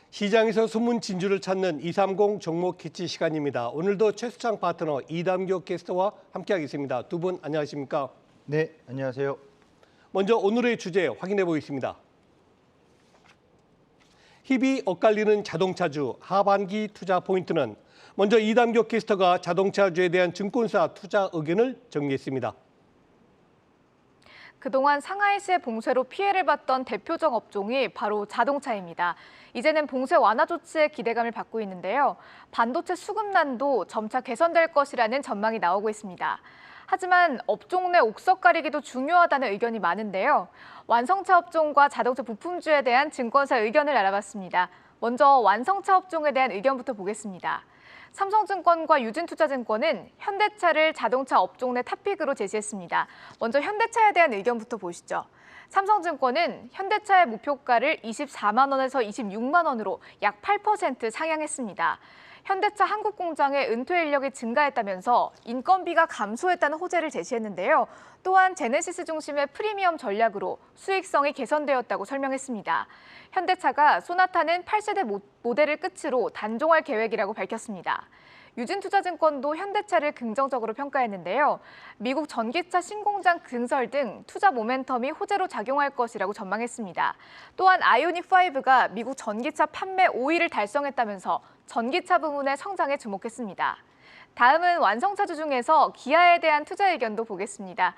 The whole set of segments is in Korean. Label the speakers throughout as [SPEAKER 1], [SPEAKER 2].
[SPEAKER 1] 시장에서 숨은 진주를 찾는 230 종목 캐치 시간입니다. 오늘도 최수창 파트너 이담교 캐스터와 함께하겠습니다. 두 분 안녕하십니까?
[SPEAKER 2] 네, 안녕하세요.
[SPEAKER 1] 먼저 오늘의 주제 확인해 보겠습니다. 힙이 엇갈리는 자동차주 하반기 투자 포인트는 먼저 이담교 캐스터가 자동차주에 대한 증권사 투자 의견을 정리했습니다.
[SPEAKER 3] 그동안 상하이시의 봉쇄로 피해를 봤던 대표적 업종이 바로 자동차입니다. 이제는 봉쇄 완화 조치에 기대감을 받고 있는데요. 반도체 수급난도 점차 개선될 것이라는 전망이 나오고 있습니다. 하지만 업종 내 옥석 가리기도 중요하다는 의견이 많은데요. 완성차 업종과 자동차 부품주에 대한 증권사 의견을 알아봤습니다. 먼저 완성차 업종에 대한 의견부터 보겠습니다. 삼성증권과 유진투자증권은 현대차를 자동차 업종 내 탑픽으로 제시했습니다. 먼저 현대차에 대한 의견부터 보시죠. 삼성증권은 현대차의 목표가를 24만 원에서 26만 원으로 약 8% 상향했습니다. 현대차 한국 공장의 은퇴 인력이 증가했다면서 인건비가 감소했다는 호재를 제시했는데요. 또한 제네시스 중심의 프리미엄 전략으로 수익성이 개선되었다고 설명했습니다. 현대차가 소나타는 8세대 모델을 끝으로 단종할 계획이라고 밝혔습니다. 유진투자증권도 현대차를 긍정적으로 평가했는데요. 미국 전기차 신공장 증설 등 투자 모멘텀이 호재로 작용할 것이라고 전망했습니다. 또한 아이오닉5가 미국 전기차 판매 5위를 달성했다면서 전기차 부문의 성장에 주목했습니다. 다음은 완성차주 중에서 기아에 대한 투자 의견도 보겠습니다.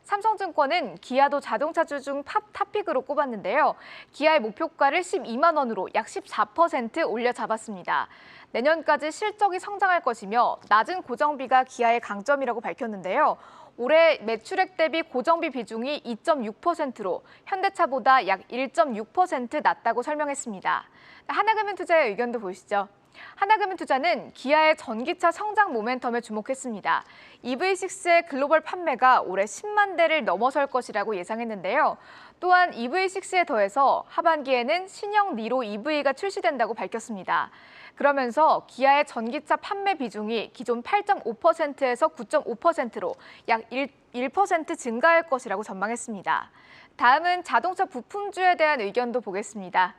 [SPEAKER 3] 삼성증권은 기아도 자동차주 중 탑픽으로 꼽았는데요. 기아의 목표가를 12만 원으로 약 14% 올려 잡았습니다. 내년까지 실적이 성장할 것이며 낮은 고정비가 기아의 강점이라고 밝혔는데요. 올해 매출액 대비 고정비 비중이 2.6%로 현대차보다 약 1.6% 낮다고 설명했습니다. 하나금융투자의 의견도 보시죠. 하나금융투자는 기아의 전기차 성장 모멘텀에 주목했습니다. EV6의 글로벌 판매가 올해 10만 대를 넘어설 것이라고 예상했는데요. 또한 EV6에 더해서 하반기에는 신형 니로 EV가 출시된다고 밝혔습니다. 그러면서 기아의 전기차 판매 비중이 기존 8.5%에서 9.5%로 약 1% 증가할 것이라고 전망했습니다. 다음은 자동차 부품주에 대한 의견도 보겠습니다.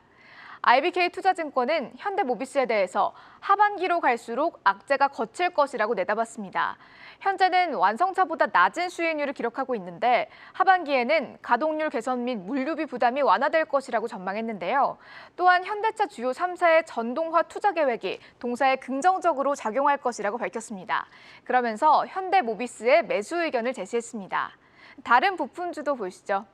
[SPEAKER 3] IBK 투자증권은 현대모비스에 대해서 하반기로 갈수록 악재가 거칠 것이라고 내다봤습니다. 현재는 완성차보다 낮은 수익률을 기록하고 있는데 하반기에는 가동률 개선 및 물류비 부담이 완화될 것이라고 전망했는데요. 또한 현대차 주요 3사의 전동화 투자 계획이 동사에 긍정적으로 작용할 것이라고 밝혔습니다. 그러면서 현대모비스의 매수 의견을 제시했습니다. 다른 부품주도 보시죠.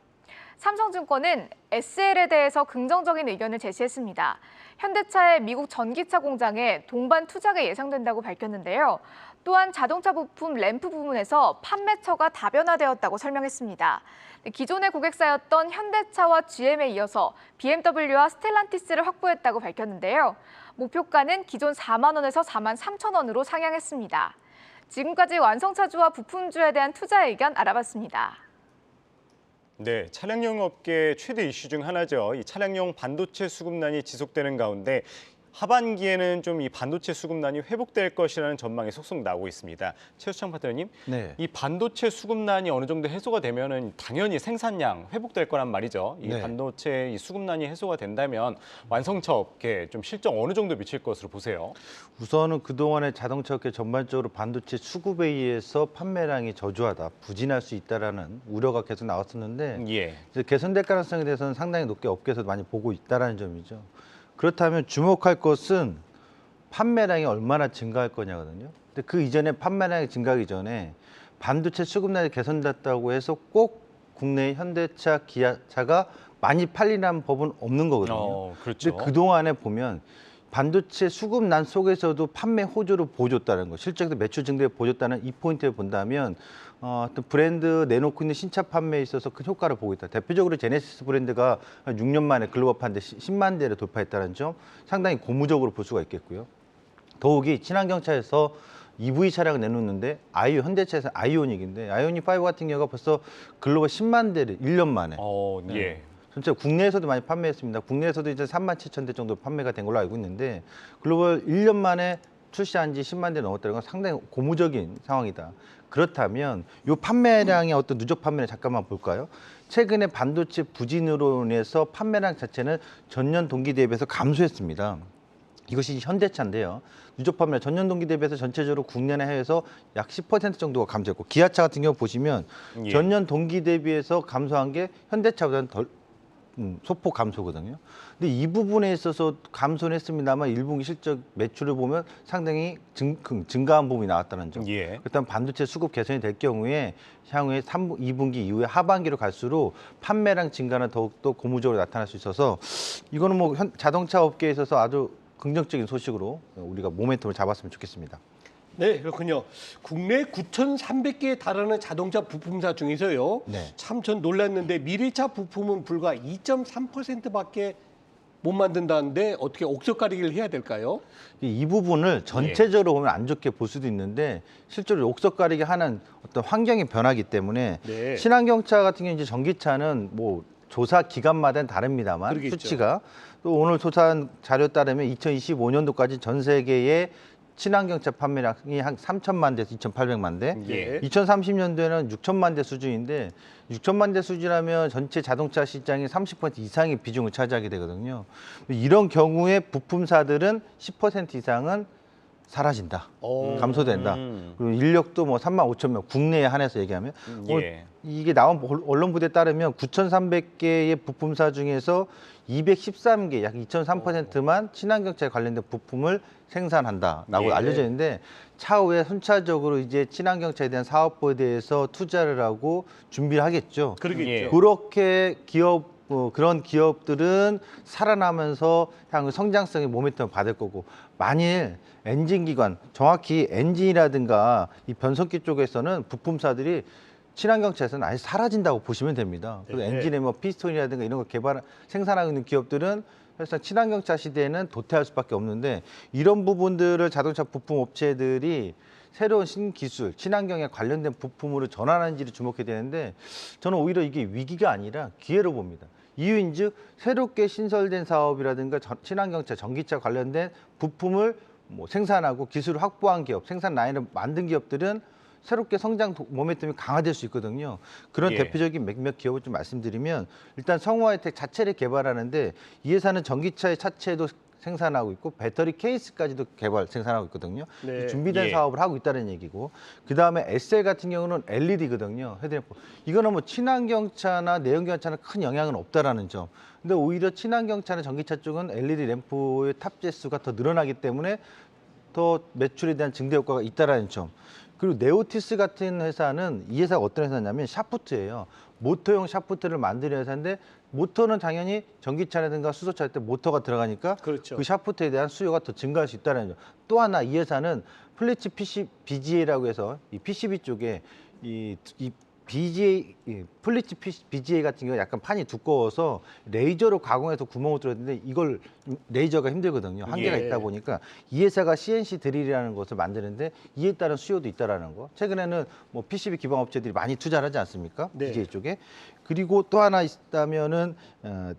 [SPEAKER 3] 삼성증권은 SL에 대해서 긍정적인 의견을 제시했습니다. 현대차의 미국 전기차 공장에 동반 투자가 예상된다고 밝혔는데요. 또한 자동차 부품 램프 부문에서 판매처가 다변화되었다고 설명했습니다. 기존의 고객사였던 현대차와 GM에 이어서 BMW와 스텔란티스를 확보했다고 밝혔는데요. 목표가는 기존 4만 원에서 4만 3천 원으로 상향했습니다. 지금까지 완성차주와 부품주에 대한 투자 의견 알아봤습니다.
[SPEAKER 4] 네, 차량용 업계 최대 이슈 중 하나죠. 이 차량용 반도체 수급난이 지속되는 가운데 하반기에는 좀 이 반도체 수급난이 회복될 것이라는 전망이 속속 나오고 있습니다. 최수창 파트너님,
[SPEAKER 2] 네.
[SPEAKER 4] 이 반도체 수급난이 어느 정도 해소가 되면은 당연히 생산량 회복될 거란 말이죠. 이
[SPEAKER 2] 네.
[SPEAKER 4] 반도체 이 수급난이 해소가 된다면 완성차 업계 좀 실적 어느 정도 미칠 것으로 보세요?
[SPEAKER 2] 우선은 그동안의 자동차 업계 전반적으로 반도체 수급에 의해서 판매량이 저조하다, 부진할 수 있다라는 우려가 계속 나왔었는데
[SPEAKER 4] 예.
[SPEAKER 2] 이제 개선될 가능성에 대해서는 상당히 높게 업계에서도 많이 보고 있다라는 점이죠. 그렇다면 주목할 것은 판매량이 얼마나 증가할 거냐거든요. 근데 그 이전에 판매량이 증가하기 전에 반도체 수급난이 개선됐다고 해서 꼭 국내 현대차, 기아차가 많이 팔리는 법은 없는 거거든요.
[SPEAKER 4] 그렇죠.
[SPEAKER 2] 근데 그동안에 보면 반도체 수급난 속에서도 판매 호조를 보여줬다는 거, 실적에서 매출 증대를 보여줬다는 이 포인트를 본다면 어떤 브랜드 내놓고 있는 신차 판매에 있어서 큰 효과를 보고 있다. 대표적으로 제네시스 브랜드가 6년 만에 글로벌 판매 10만 대를 돌파했다는 점 상당히 고무적으로 볼 수가 있겠고요. 더욱이 친환경차에서 EV 차량을 내놓는데 현대차에서 아이오닉인데 아이오닉5 같은 경우가 벌써 글로벌 10만 대를 1년 만에
[SPEAKER 4] 예.
[SPEAKER 2] 전체 국내에서도 많이 판매했습니다. 국내에서도 이제 3만 7천 대 정도 판매가 된 걸로 알고 있는데 글로벌 1년 만에 출시한 지 10만 대 넘었다는 건 상당히 고무적인 상황이다. 그렇다면 이 판매량의 어떤 누적 판매를 잠깐만 볼까요? 최근에 반도체 부진으로 인해서 판매량 자체는 전년 동기 대비해서 감소했습니다. 이것이 현대차인데요. 누적 판매 전년 동기 대비해서 전체적으로 국내나 해외에서 약 10% 정도가 감소했고, 기아차 같은 경우 보시면
[SPEAKER 4] 예.
[SPEAKER 2] 전년 동기 대비해서 감소한 게 현대차보다는 덜 소폭 감소거든요. 근데 이 부분에 있어서 감소는 했습니다만 1분기 실적 매출을 보면 상당히 증가한 부분이 나왔다는 점.
[SPEAKER 4] 예.
[SPEAKER 2] 일단 반도체 수급 개선이 될 경우에 향후에 2분기 이후에 하반기로 갈수록 판매량 증가는 더욱더 고무적으로 나타날 수 있어서 이거는 뭐 자동차 업계에 있어서 아주 긍정적인 소식으로 우리가 모멘텀을 잡았으면 좋겠습니다.
[SPEAKER 1] 네, 그렇군요. 국내 9,300개에 달하는 자동차 부품사 중에서요.
[SPEAKER 2] 네.
[SPEAKER 1] 참 전 놀랐는데 미래차 부품은 불과 2.3%밖에 못 만든다는데 어떻게 옥석 가리기를 해야 될까요?
[SPEAKER 2] 이 부분을 전체적으로 보면 안 좋게 볼 수도 있는데 실제로 옥석 가리기 하는 어떤 환경이 변하기 때문에
[SPEAKER 1] 네.
[SPEAKER 2] 친환경차 같은 경우 이제 전기차는 뭐 조사 기간마다는 다릅니다만
[SPEAKER 1] 그러겠죠.
[SPEAKER 2] 수치가 또 오늘 조사한 자료 따르면 2025년도까지 전 세계의 친환경차 판매량이 한 3천만 대에서 2,800만 대,
[SPEAKER 1] 예.
[SPEAKER 2] 2030년도에는 6천만 대 수준인데 6천만 대 수준이라면 전체 자동차 시장의 30% 이상의 비중을 차지하게 되거든요. 이런 경우에 부품사들은 10% 이상은 사라진다, 감소된다. 그리고 인력도 뭐 3만 5천 명, 국내에 한해서 얘기하면
[SPEAKER 4] 예.
[SPEAKER 2] 이게 나온 언론 보도에 따르면 9,300개의 부품사 중에서 213개, 약 2.3%만 친환경차에 관련된 부품을 생산한다라고
[SPEAKER 1] 예.
[SPEAKER 2] 알려져 있는데 차후에 순차적으로 이제 친환경차에 대한 사업부에 대해서 투자를 하고 준비를 하겠죠.
[SPEAKER 1] 그러겠죠.
[SPEAKER 4] 예.
[SPEAKER 2] 그렇게 그런 기업들은 살아나면서 향후 성장성의 모멘텀을 받을 거고, 만일 엔진 기관, 정확히 엔진이라든가 이 변속기 쪽에서는 부품사들이 친환경차에서는 아예 사라진다고 보시면 됩니다. 그리고
[SPEAKER 1] 네.
[SPEAKER 2] 엔진에 뭐 피스톤이라든가 이런 거 생산하고 있는 기업들은 사실상 친환경차 시대에는 도태할 수밖에 없는데, 이런 부분들을 자동차 부품 업체들이 새로운 신기술, 친환경에 관련된 부품으로 전환하는지를 주목해야 되는데, 저는 오히려 이게 위기가 아니라 기회로 봅니다. 이유인즉 새롭게 신설된 사업이라든가 친환경차, 전기차 관련된 부품을 뭐 생산하고 기술을 확보한 기업, 생산 라인을 만든 기업들은 새롭게 성장 모멘텀이 강화될 수 있거든요. 그런
[SPEAKER 4] 예.
[SPEAKER 2] 대표적인 몇몇 기업을 좀 말씀드리면, 일단 성우하이텍 자체를 개발하는데 이 회사는 전기차의 차체도 생산하고 있고 배터리 케이스까지도 생산하고 있거든요.
[SPEAKER 1] 네.
[SPEAKER 2] 준비된
[SPEAKER 4] 예.
[SPEAKER 2] 사업을 하고 있다는 얘기고, 그 다음에 SL 같은 경우는 LED거든요. 헤드램프. 이거는 뭐 친환경차나 내연기관차는 큰 영향은 없다라는 점. 근데 오히려 친환경차나 전기차 쪽은 LED 램프의 탑재 수가 더 늘어나기 때문에 더 매출에 대한 증대 효과가 있다라는 점. 그리고 네오티스 같은 회사는, 이 회사가 어떤 회사냐면 샤프트예요. 모터용 샤프트를 만드는 회사인데, 모터는 당연히 전기차라든가 수소차 할 때 모터가 들어가니까
[SPEAKER 1] 그렇죠.
[SPEAKER 2] 그 샤프트에 대한 수요가 더 증가할 수 있다는 점. 또 하나 이 회사는 플래치 BGA라고 해서 이 PCB 쪽에 이 BGA, 플리츠 BGA 같은 경우 약간 판이 두꺼워서 레이저로 가공해서 구멍을 뚫었는데 이걸 레이저가 힘들거든요. 한계가
[SPEAKER 1] 예.
[SPEAKER 2] 있다 보니까 이 회사가 CNC 드릴이라는 것을 만드는데 이에 따른 수요도 있다라는 거. 최근에는 뭐 PCB 기반 업체들이 많이 투자를 하지 않습니까?
[SPEAKER 1] 네.
[SPEAKER 2] BGA 쪽에. 그리고 또 하나 있다면은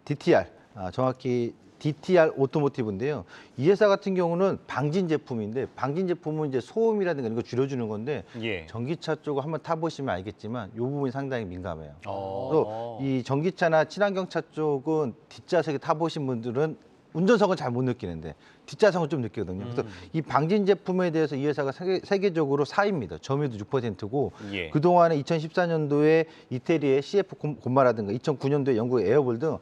[SPEAKER 2] DTR, 정확히 DTR 오토모티브인데요. 이 회사 같은 경우는 방진 제품인데, 방진 제품은 이제 소음이라든가 이런 거 줄여주는 건데,
[SPEAKER 4] 예.
[SPEAKER 2] 전기차 쪽을 한번 타보시면 알겠지만 이 부분이 상당히 민감해요.
[SPEAKER 4] 어.
[SPEAKER 2] 또 이 전기차나 친환경차 쪽은 뒷좌석에 타보신 분들은 운전석은 잘 못 느끼는데 뒷좌석은 좀 느끼거든요. 그래서 이 방진 제품에 대해서 이 회사가 세계적으로 4위입니다. 점유율도 6%고
[SPEAKER 4] 예.
[SPEAKER 2] 그동안에 2014년도에 이태리의 CF 곤마라든가 2009년도에 영국의 에어볼 등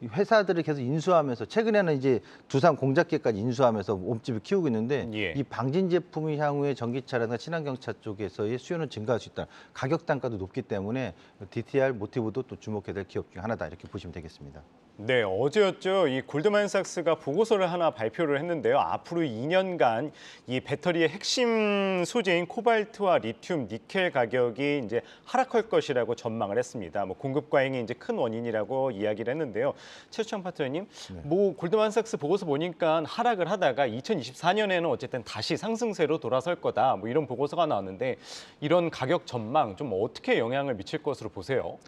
[SPEAKER 2] 회사들을 계속 인수하면서, 최근에는 이제 두산 공작계까지 인수하면서 몸집을 키우고 있는데,
[SPEAKER 4] 예.
[SPEAKER 2] 이 방진 제품이 향후에 전기차라든가 친환경차 쪽에서의 수요는 증가할 수 있다. 가격 단가도 높기 때문에 DTR 모티브도 또 주목해야 될 기업 중 하나다, 이렇게 보시면 되겠습니다.
[SPEAKER 4] 네, 어제였죠. 이 골드만삭스가 보고서를 하나 발표를 했는데요. 앞으로 2년간 이 배터리의 핵심 소재인 코발트와 리튬, 니켈 가격이 이제 하락할 것이라고 전망을 했습니다. 뭐 공급 과잉이 이제 큰 원인이라고 이야기를 했는데요. 최수창 파트너님, 뭐 골드만삭스 보고서 보니까 하락을 하다가 2024년에는 어쨌든 다시 상승세로 돌아설 거다. 뭐 이런 보고서가 나왔는데, 이런 가격 전망 좀 어떻게 영향을 미칠 것으로 보세요?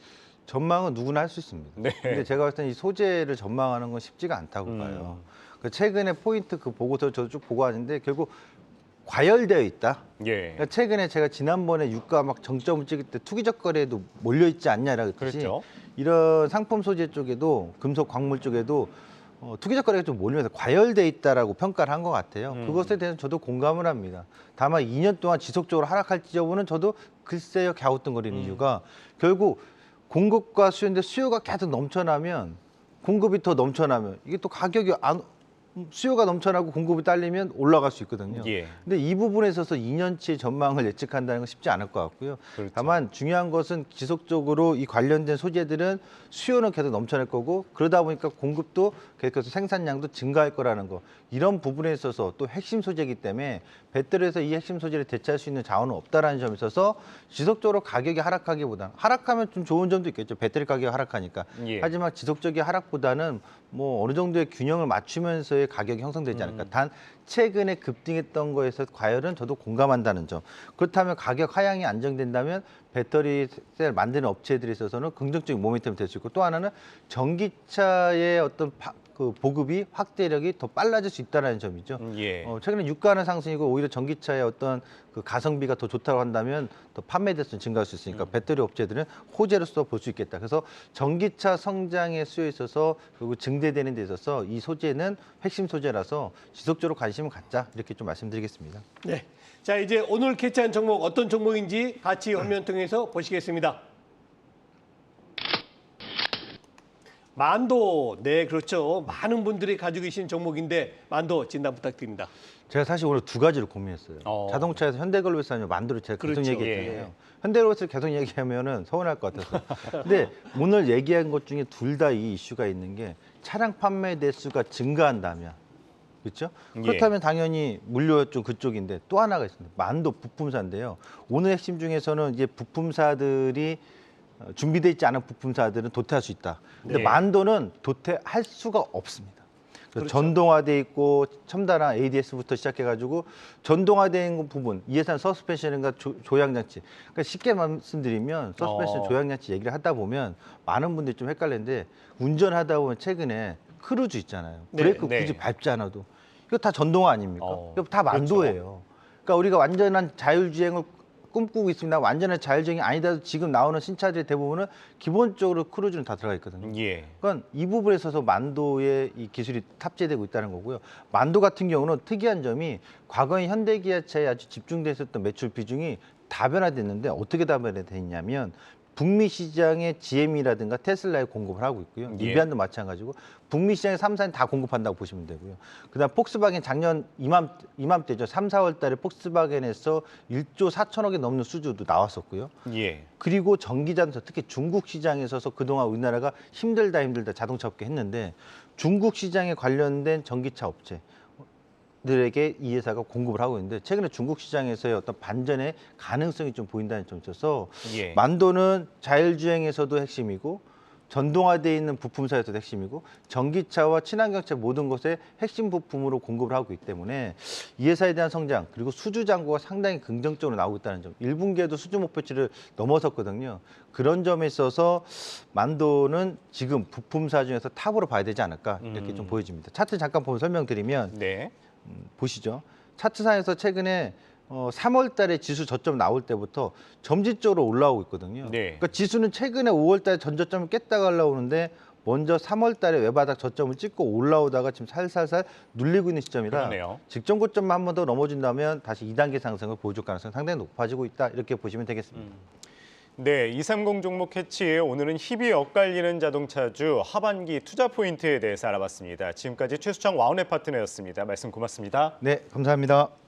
[SPEAKER 2] 전망은 누구나 할 수 있습니다.
[SPEAKER 4] 네.
[SPEAKER 2] 근데 제가 봤을 때 이 소재를 전망하는 건 쉽지가 않다고 봐요. 그 최근에 포인트 그 보고서 저도 쭉 보고 하는데, 결국 과열되어 있다.
[SPEAKER 4] 예.
[SPEAKER 2] 그러니까 최근에 제가 지난번에 유가 막 정점을 찍을 때 투기적 거래에도 몰려 있지 않냐라 그랬듯이
[SPEAKER 4] 그렇죠.
[SPEAKER 2] 이런 상품 소재 쪽에도 금속 광물 쪽에도 투기적 거래가 좀 몰리면서 과열돼 있다라고 평가를 한 것 같아요. 그것에 대해서 저도 공감을 합니다. 다만 2년 동안 지속적으로 하락할지 여부는 저도 글쎄요 갸우뚱거리는 이유가 결국 공급과 수요인데 수요가 계속 넘쳐나면 공급이 더 넘쳐나면 이게 또 가격이 수요가 넘쳐나고 공급이 딸리면 올라갈 수 있거든요.
[SPEAKER 4] 예.
[SPEAKER 2] 근데 이 부분에 있어서 2년치의 전망을 예측한다는 건 쉽지 않을 것 같고요.
[SPEAKER 4] 그렇죠.
[SPEAKER 2] 다만 중요한 것은 지속적으로 이 관련된 소재들은 수요는 계속 넘쳐날 거고 그러다 보니까 공급도 계속해서 생산량도 증가할 거라는 거. 이런 부분에 있어서 또 핵심 소재이기 때문에 배터리에서 이 핵심 소재를 대체할 수 있는 자원은 없다라는 점에 있어서 지속적으로 가격이 하락하기보다는 하락하면 좀 좋은 점도 있겠죠. 배터리 가격이 하락하니까.
[SPEAKER 4] 예.
[SPEAKER 2] 하지만 지속적인 하락보다는 뭐 어느 정도의 균형을 맞추면서의 가격이 형성되지 않을까. 단 최근에 급등했던 거에서 과열은 저도 공감한다는 점. 그렇다면 가격 하향이 안정된다면 배터리 셀 만드는 업체들에 있어서는 긍정적인 모멘텀이 될 수 있고 또 하나는 전기차의 어떤 그 보급이 확대력이 더 빨라질 수 있다는 점이죠.
[SPEAKER 4] 예.
[SPEAKER 2] 최근에 유가는 상승이고 오히려 전기차의 어떤 그 가성비가 더 좋다고 한다면 더 판매 대수는 증가할 수 있으니까 배터리 업체들은 호재로서 볼 수 있겠다. 그래서 전기차 성장의 수요에 있어서 그리고 증대되는 데 있어서 이 소재는 핵심 소재라서 지속적으로 관심을 갖자 이렇게 좀 말씀드리겠습니다.
[SPEAKER 1] 네. 자, 이제 오늘 캐치한 종목 어떤 종목인지 같이 화면 통해서 보시겠습니다. 만도, 네, 그렇죠. 많은 분들이 가지고 계신 종목인데 만도 진단 부탁드립니다.
[SPEAKER 2] 제가 사실 오늘 두 가지를 고민했어요. 자동차에서 현대글로비스 아니면 만도를 제가 계속
[SPEAKER 1] 그렇죠.
[SPEAKER 2] 얘기했잖아요.
[SPEAKER 4] 예.
[SPEAKER 2] 현대글로비스를 계속 얘기하면은 서운할 것 같아서. 근데 오늘 얘기한 것 중에 둘 다 이 이슈가 있는 게 차량 판매 대수가 증가한다면, 그렇죠?
[SPEAKER 4] 예.
[SPEAKER 2] 그렇다면 당연히 물류 쪽 그쪽인데 또 하나가 있습니다. 만도 부품사인데요. 오늘 핵심 중에서는 이제 부품사들이 준비되어 있지 않은 부품사들은 도태할 수 있다. 근데
[SPEAKER 4] 네.
[SPEAKER 2] 만도는 도태할 수가 없습니다.
[SPEAKER 1] 그렇죠.
[SPEAKER 2] 전동화돼 있고 첨단화 ADS부터 시작해가지고 전동화돼 있는 부분, 이해산 서스펜션인가 조향장치. 그러니까 쉽게 말씀드리면 서스펜션 조향장치 얘기를 하다 보면 많은 분들이 좀 헷갈리는데 운전하다 보면 최근에 크루즈 있잖아요.
[SPEAKER 1] 네,
[SPEAKER 2] 브레이크
[SPEAKER 4] 네.
[SPEAKER 2] 굳이 밟지 않아도 이거 다 전동화 아닙니까? 이거 다 만도예요. 그러니까 우리가 완전한 자율주행을 꿈꾸고 있습니다. 완전한 자율주행이 아니다. 지금 나오는 신차들의 대부분은 기본적으로 크루즈는 다 들어가 있거든요.
[SPEAKER 4] 예.
[SPEAKER 2] 그러니까 이 부분에 있어서 만도의 이 기술이 탑재되고 있다는 거고요. 만도 같은 경우는 특이한 점이 과거에 현대기아차에 아주 집중돼 있었던 매출 비중이 다변화됐는데 어떻게 다변화됐냐면 북미 시장에 GM이라든가 테슬라에 공급을 하고 있고요.
[SPEAKER 4] 예.
[SPEAKER 2] 리비안도 마찬가지고 북미 시장에 3사는 다 공급한다고 보시면 되고요. 그다음 폭스바겐 작년 이맘때죠. 3, 4월 달에 폭스바겐에서 1조 4천억이 넘는 수주도 나왔었고요.
[SPEAKER 4] 예.
[SPEAKER 2] 그리고 전기자동차 특히 중국 시장에 있어서 그동안 우리나라가 힘들다 자동차 업계 했는데 중국 시장에 관련된 전기차 업체들에게 이 회사가 공급을 하고 있는데 최근에 중국 시장에서의 어떤 반전의 가능성이 좀 보인다는 점이 있어서
[SPEAKER 4] 예.
[SPEAKER 2] 만도는 자율주행에서도 핵심이고 전동화되어 있는 부품사에서도 핵심이고 전기차와 친환경차 모든 것에 핵심 부품으로 공급을 하고 있기 때문에 이 회사에 대한 성장 그리고 수주 잔고가 상당히 긍정적으로 나오고 있다는 점. 1분기에도 수주 목표치를 넘어섰거든요. 그런 점에 있어서 만도는 지금 부품사 중에서 탑으로 봐야 되지 않을까 이렇게 좀 보여집니다. 차트 잠깐 보면 설명드리면
[SPEAKER 4] 네.
[SPEAKER 2] 보시죠. 차트상에서 최근에 3월 달에 지수 저점 나올 때부터 점진적으로 올라오고 있거든요.
[SPEAKER 4] 네.
[SPEAKER 2] 그러니까 지수는 최근에 5월 달에 전저점을 깼다가 올라오는데 먼저 3월 달에 외바닥 저점을 찍고 올라오다가 지금 살살살 눌리고 있는 시점이라
[SPEAKER 4] 그러네요.
[SPEAKER 2] 직전 고점만 한 번 더 넘어진다면 다시 2단계 상승을 보여줄 가능성이 상당히 높아지고 있다. 이렇게 보시면 되겠습니다.
[SPEAKER 4] 네, 230 종목 캐치 오늘은 힙이 엇갈리는 자동차주 하반기 투자 포인트에 대해서 알아봤습니다. 지금까지 최수창 와운의 파트너였습니다. 말씀 고맙습니다.
[SPEAKER 2] 네, 감사합니다.